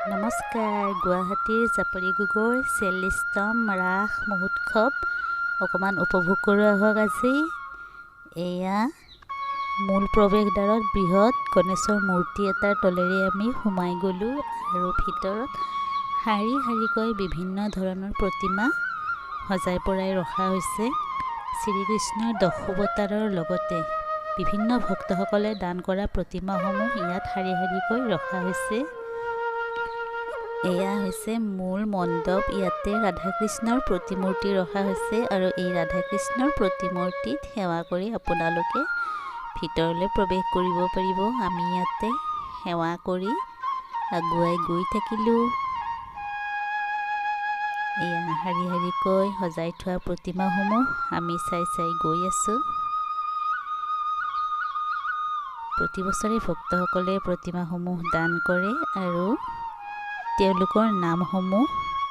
নমস্কাৰ। গুৱাহাটীৰ জাপৰিগোগৰ ৪০তম ৰাস মহোৎসৱ অকণমান উপভোগ কৰোঁ আহক আজি। এয়া মূল প্ৰৱেশদ্বাৰত বৃহৎ গণেশৰ মূৰ্তি এটাৰ তলেৰে আমি সোমাই গ'লোঁ আৰু ভিতৰত শাৰী শাৰীকৈ বিভিন্ন ধৰণৰ প্ৰতিমা সজাই পৰাই ৰখা হৈছে। শ্ৰীকৃষ্ণৰ দশাৱতাৰৰ লগতে বিভিন্ন ভক্তসকলে দান কৰা প্ৰতিমাসমূহ ইয়াত শাৰী শাৰীকৈ ৰখা হৈছে। এয়া হৈছে মূল মণ্ডপ। ইয়াতে ৰাধাকৃষ্ণৰ প্ৰতিমূৰ্তি ৰখা হৈছে আৰু এই ৰাধাকৃষ্ণৰ প্ৰতিমূৰ্তিত সেৱা কৰি আপোনালোকে ভিতৰলৈ প্ৰৱেশ কৰিব পাৰিব। আমি ইয়াতে সেৱা কৰি আগুৱাই গৈ থাকিলোঁ। এয়া শাৰী শাৰীকৈ সজাই থোৱা প্ৰতিমাসমূহ আমি চাই চাই গৈ আছোঁ। প্ৰতি বছৰে ভক্তসকলে প্ৰতিমাসমূহ দান কৰে আৰু তেওঁলোকৰ নামসমূহ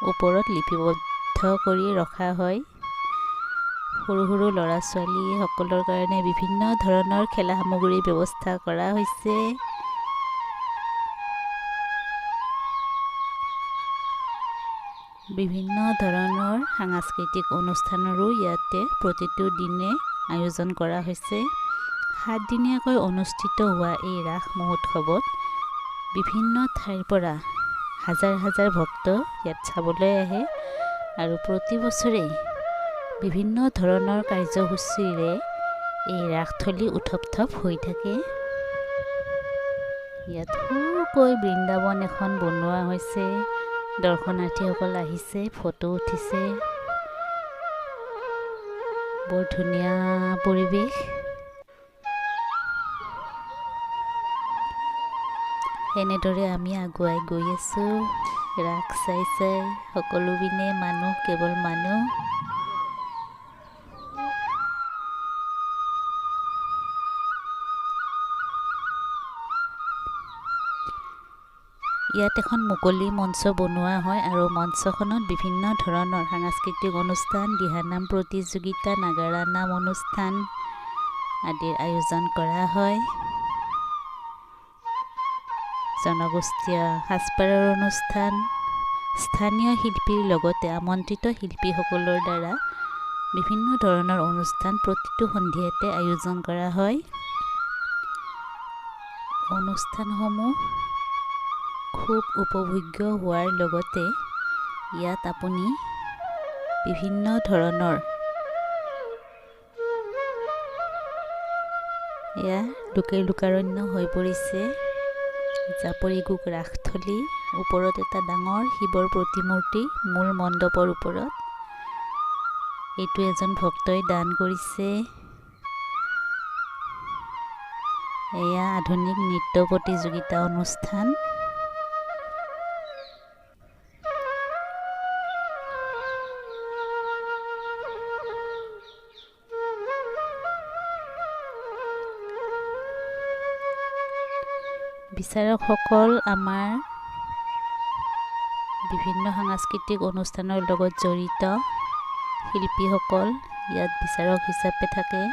ওপৰত লিপিবদ্ধ কৰি ৰখা হয়। সৰু সৰু ল'ৰা ছোৱালীসকলৰ কাৰণে বিভিন্ন ধৰণৰ খেলা সামগ্ৰীৰ ব্যৱস্থা কৰা হৈছে। বিভিন্ন ধৰণৰ সাংস্কৃতিক অনুষ্ঠানৰো ইয়াতে প্ৰতিটো দিনে আয়োজন কৰা হৈছে। 7 দিনীয়াকৈ অনুষ্ঠিত হোৱা এই ৰাস মহোৎসৱত বিভিন্ন ঠাইৰ পৰা হাজাৰ হাজাৰ ভক্ত ইয়াত চাবলৈ আহে আৰু প্ৰতি বছৰে বিভিন্ন ধৰণৰ কাৰ্যসূচীৰে এই ৰাসথলী উৎসৱ হৈ থাকে। ইয়াত সৰুকৈ বৃন্দাবন এখন বনোৱা হৈছে। দৰ্শনাৰ্থীসকল আহিছে, ফটো উঠিছে। বৰ ধুনীয়া পৰিৱেশ। এনেদৰে আমি আগুৱাই গৈ আছোঁ ৰাস চাই চাই। সকলো পিনে মানুহ, কেৱল মানুহ। ইয়াত এখন মুকলি মঞ্চ বনোৱা হয় আৰু মঞ্চখনত বিভিন্ন ধৰণৰ সাংস্কৃতিক অনুষ্ঠান, দিহানাম প্ৰতিযোগিতা, নাগাৰা নাম অনুষ্ঠান আদিৰ আয়োজন কৰা হয়। জনগোষ্ঠীয় সাজপাৰৰ অনুষ্ঠান, স্থানীয় শিল্পীৰ লগতে আমন্ত্ৰিত শিল্পীসকলৰ দ্বাৰা বিভিন্ন ধৰণৰ অনুষ্ঠান প্ৰতিটো সন্ধিয়াতে আয়োজন কৰা হয়। অনুষ্ঠানসমূহ খুব উপভোগ্য হোৱাৰ লগতে ইয়াত আপুনি বিভিন্ন ধৰণৰ এয়া লোকাৰণ্য হৈ পৰিছে জাপৰিগোগ ৰাসথলী। ওপৰত এটা ডাঙৰ শিৱৰ প্ৰতিমূৰ্তি মূল মণ্ডপৰ ওপৰত। এইটো এজন ভক্তই দান কৰিছে। এয়া আধুনিক নৃত্য প্ৰতিযোগিতা অনুষ্ঠান। বিচাৰকসকল আমাৰ বিভিন্ন সাংস্কৃতিক অনুষ্ঠানৰ লগত জড়িত শিল্পীসকল ইয়াত বিচাৰক হিচাপে থাকে।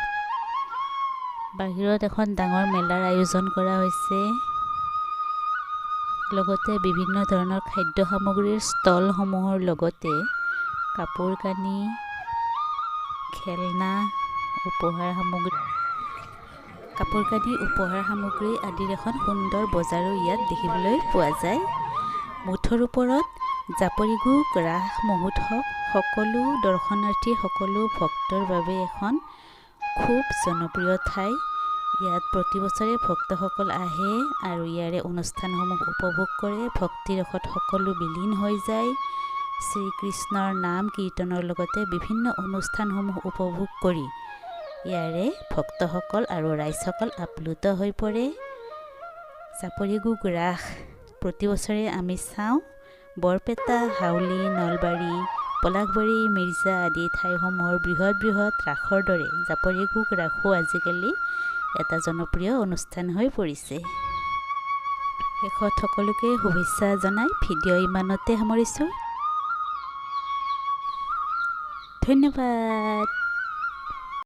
বাহিৰত এখন ডাঙৰ মেলাৰ আয়োজন কৰা হৈছে। লগতে বিভিন্ন ধৰণৰ খাদ্য সামগ্ৰীৰ ষ্টলসমূহৰ লগতে কাপোৰ কানি, খেলনা, উপহাৰ সামগ্ৰী আদিৰ এখন সুন্দৰ বজাৰো ইয়াত দেখিবলৈ পোৱা যায়। মুঠৰ ওপৰত জাপৰিগোগ ৰাস মহোৎসৱ সকলো দৰ্শনাৰ্থী, সকলো ভক্তৰ বাবে এখন খুব জনপ্ৰিয় ঠাই। ইয়াত প্ৰতি বছৰে ভক্তসকল আহে আৰু ইয়াৰে অনুষ্ঠানসমূহ উপভোগ কৰে। ভক্তিৰসত সকলো বিলীন হৈ যায়। শ্ৰীকৃষ্ণৰ নাম কীৰ্তনৰ লগতে বিভিন্ন অনুষ্ঠানসমূহ উপভোগ কৰি ইয়াৰে ভক্তসকল আৰু ৰাইজসকল আপ্লুত হৈ পৰে। জাপৰিগোগ ৰাস প্ৰতি বছৰে আমি চাওঁ। বৰপেটা, হাউলি, নলবাৰী, পলাশবাৰী, মিৰ্জা আদি ঠাইসমূহৰ বৃহৎ বৃহৎ ৰাসৰ দৰে জাপৰিগোগ ৰাসো আজিকালি এটা জনপ্ৰিয় অনুষ্ঠান হৈ পৰিছে। শেষত সকলোকে শুভেচ্ছা জনাই ভিডিঅ' ইমানতে সামৰিছোঁ। ধন্যবাদ।